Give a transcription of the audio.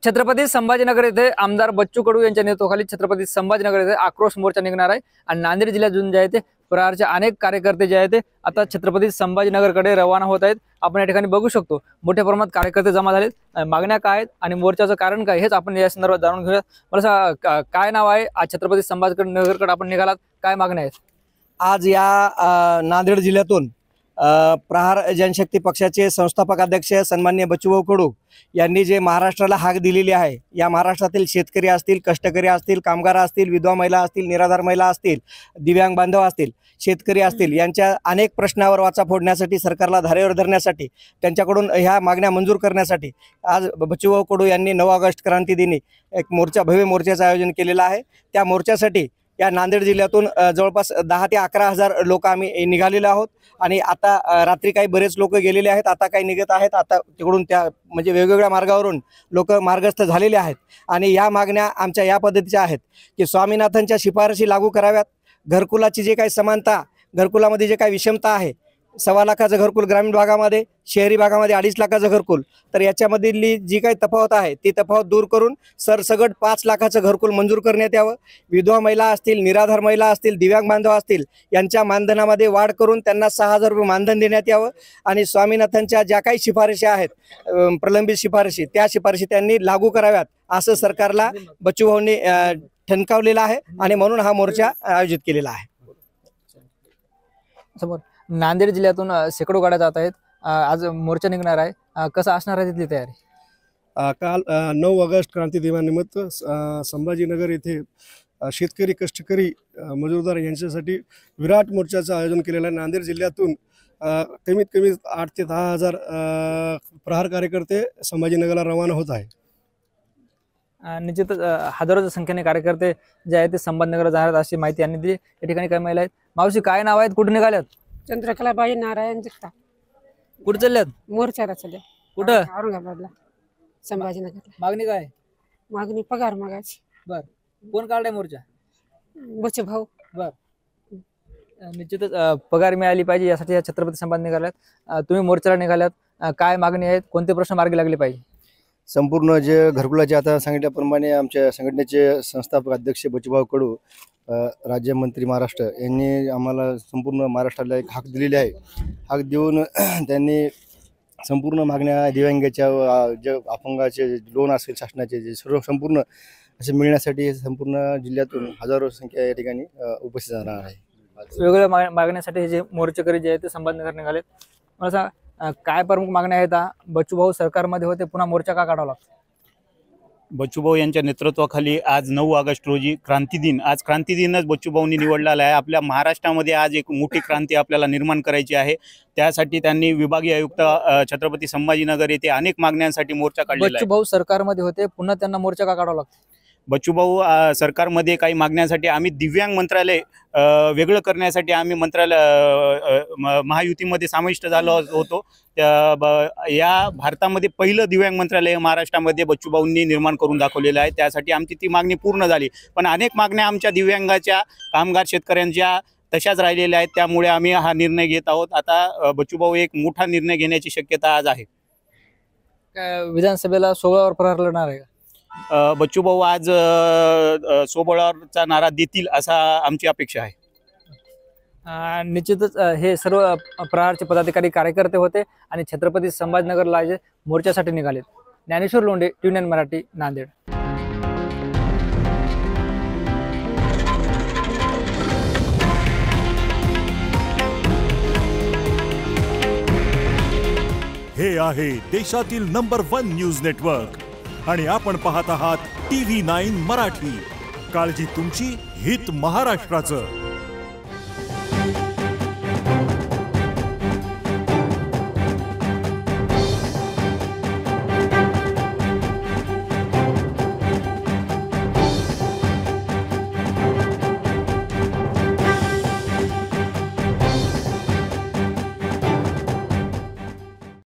छत्रपती संभाजीनगर येथे आमदार बच्चू कडू यांच्या नेतृत्वाखाली छत्रपती संभाजीनगर येथे आक्रोश मोर्चा निघणार आहे आणि नांदेड जिल्ह्यातून जे आहे ते प्रहारचे अनेक कार्यकर्ते जे आहेत ते आता छत्रपती संभाजीनगरकडे रवाना होत आहेत। आपण या ठिकाणी बघू शकतो मोठ्या प्रमाणात कार्यकर्ते जमा झालेत। मागण्या काय आहेत आणि मोर्चाचं कारण काय हेच आपण या संदर्भात जाणून घेऊया। मला काय नाव आहे, आज छत्रपती संभाजीनगरकडे आपण निघालात, काय मागण्या आहेत? आज या नांदेड जिल्ह्यातून प्रहार जनशक्ती पक्षाचे संस्थापक अध्यक्ष सन्माननीय बच्चूभाऊ कडू यांनी जे महाराष्ट्राला हाक दिलेली आहे, या महाराष्ट्रातील शेतकरी असतील, कष्टकरी असतील, कामगार असतील, विधवा महिला असतील, निराधार महिला असतील, दिव्यांग बांधव असतील, शेतकरी असतील, यांच्या अनेक प्रश्नावर वाचा फोडण्यासाठी, सरकारला धारेवर धरण्यासाठी, त्यांच्याकडून ह्या मागण्या मंजूर करण्यासाठी आज बच्चूभाऊ कडू यांनी 9 ऑगस्ट क्रांती दिनी एक भव्य मोर्चाचं आयोजन केलेलं आहे। त्या मोर्चासाठी या नांदेड जिल्ह्यातून जवळपास 10 ते 11 हजार लोक आम्ही निघालेलो आहोत आणि आता रात्री काही बरेच लोक गेलेले आहेत, आता काही निघत आहेत। आता तिकडून त्या म्हणजे वेगवेगळ्या मार्गावरून लोक मार्गस्थ झालेले आहेत आणि या मागण्या आमच्या या पद्धतीच्या आहेत की स्वामीनाथनच्या शिफारशी लागू कराव्यात, घरकुलाची जे काही समानता, घरकुलामध्ये जे काही विषमता आहे, 1.25 लाखाचं घरकुल ग्रामीण भागामध्ये, शहरी भागामध्ये 2.5 लाखाचं घरकुल, तर याच्यामधली जी काही तफावत आहे ती तफावत दूर करून सरसगट 5 लाखाचं घरकुल मंजूर करण्यात यावं। विधवा महिला असतील, निराधार महिला असतील, दिव्यांग बांधव असतील, यांच्या मानधनामध्ये वाढ करून त्यांना 6,000 रुपये मानधन देण्यात यावं आणि स्वामीनाथनच्या ज्या काही शिफारशी आहेत, प्रलंबित शिफारशी, त्या शिफारशी त्यांनी लागू कराव्यात असं सरकारला बच्चूभाऊंनी ठणकावलेलं आहे आणि म्हणून हा मोर्चा आयोजित केलेला आहे। समोर नांदेड जिल्ह्यातून शेकडो गाड्या जात आहेत, आज मोर्चा निघणार आहे, कसं असणार आहे तिथली तयारी? काल 9 ऑगस्ट क्रांती दिनानिमित्त संभाजीनगर येथे शेतकरी, कष्टकरी, मजूरदार यांच्यासाठी विराट मोर्चाचं आयोजन केलेलं आहे। नांदेड जिल्ह्यातून कमीत कमी 8 ते 10 हजार प्रहार कार्यकर्ते संभाजीनगरला रवाना होत आहे। निश्चितच हजारोच्या संख्येने कार्यकर्ते जे आहेत ते संभाजीनगर जाणार आहेत अशी माहिती यांनी दिली। या ठिकाणी काय महिला आहेत? मावशी, काय नाव आहेत, कुठे निघाल्यात? चंद्रकलाबाई नारायण जगताप। कुठे चालल्यात? मोर्चाला चालले। कुठं? औरंगाबादला, संभाजीनगरला। मागणी काय? मागणी पगार मागायची। बर, कोण काढलाय मोर्चा? बच्चूभाऊ। बर, निश्चितच पगार मिळाली पाहिजे यासाठी या छत्रपती संभाजीनगरला तुम्ही मोर्चाला निघाल्यात, काय मागणी आहेत, कोणते प्रश्न मार्गी लागले पाहिजे? संपूर्ण जे घरकुलाचे आता सांगितल्याप्रमाणे आमच्या संघटनेचे संस्थापक अध्यक्ष बच्चूभाऊ कडू राज्यमंत्री महाराष्ट्र यांनी आम्हाला संपूर्ण महाराष्ट्राला एक हाक दिलेली आहे। हाक देऊन त्यांनी संपूर्ण मागण्या, दिव्यांगाच्या, जे अपंगाचे लोन असेल शासनाचे, जे सर्व संपूर्ण असे मिळण्यासाठी संपूर्ण जिल्ह्यातून हजारो संख्या या ठिकाणी उपस्थित राहणार आहे। वेगवेगळ्या मागण्यासाठी जे मोर्चेकरी जे आहेत ते संभाजीनगर निघालेत, मला काय प्रमुख मागण्या आहेत? बच्चूभाऊ सरकारमध्ये होते, पुन्हा मोर्चा का काढावा लागतो? बच्चूभाऊ यांच्या नेतृत्वाखाली आज 9 ऑगस्ट रोजी क्रांती दिन, आज क्रांती दिनच बच्चूभाऊंनी निवडलेला आहे। आपल्या महाराष्ट्रामध्ये आज एक मोठी क्रांती आपल्याला निर्माण करायची आहे, त्यासाठी त्यांनी विभागीय आयुक्त छत्रपती संभाजीनगर येथे अनेक मागण्यांसाठी मोर्चा काढलेला आहे। बच्चूभाऊ सरकारमध्ये होते, पुन्हा त्यांना मोर्चा का काढावा लागतो? बच्चूभाऊ सरकारमध्ये काही मागण्यासाठी आम्ही दिव्यांग मंत्रालय वेगळं करण्यासाठी आम्ही मंत्रालय महायुतीमध्ये समाविष्ट झालो होतो। या भारतामध्ये पहिलं दिव्यांग मंत्रालय महाराष्ट्रामध्ये बच्चूभाऊंनी निर्माण करून दाखवलेलं आहे, त्यासाठी आमची ती मागणी पूर्ण झाली। पण अनेक मागण्या आमच्या दिव्यांगाच्या, कामगार, शेतकऱ्यांच्या तशाच राहिलेल्या आहेत, त्यामुळे आम्ही हा निर्णय घेत आहोत। आता बच्चूभाऊ एक मोठा निर्णय घेण्याची शक्यता आज आहे। विधानसभेला 16 वर प्रहार लढणार आहे का? बच्चूभाऊ आज 16चा नारा देतील असा आमची अपेक्षा आहे। निश्चितच हे सर्व प्रहारचे पदाधिकारी, कार्यकर्ते होते आणि छत्रपती संभाजीनगरला जे मोर्चासाठी निघालेत। ज्ञानेश्वर लोंढे, TUNIN मराठी, नांदेड। हे आहे देशातील नंबर 1 न्यूज नेटवर्क आणि आपण पाहत आहात TV9 मराठी। काळजी तुमची, हित महाराष्ट्राचं।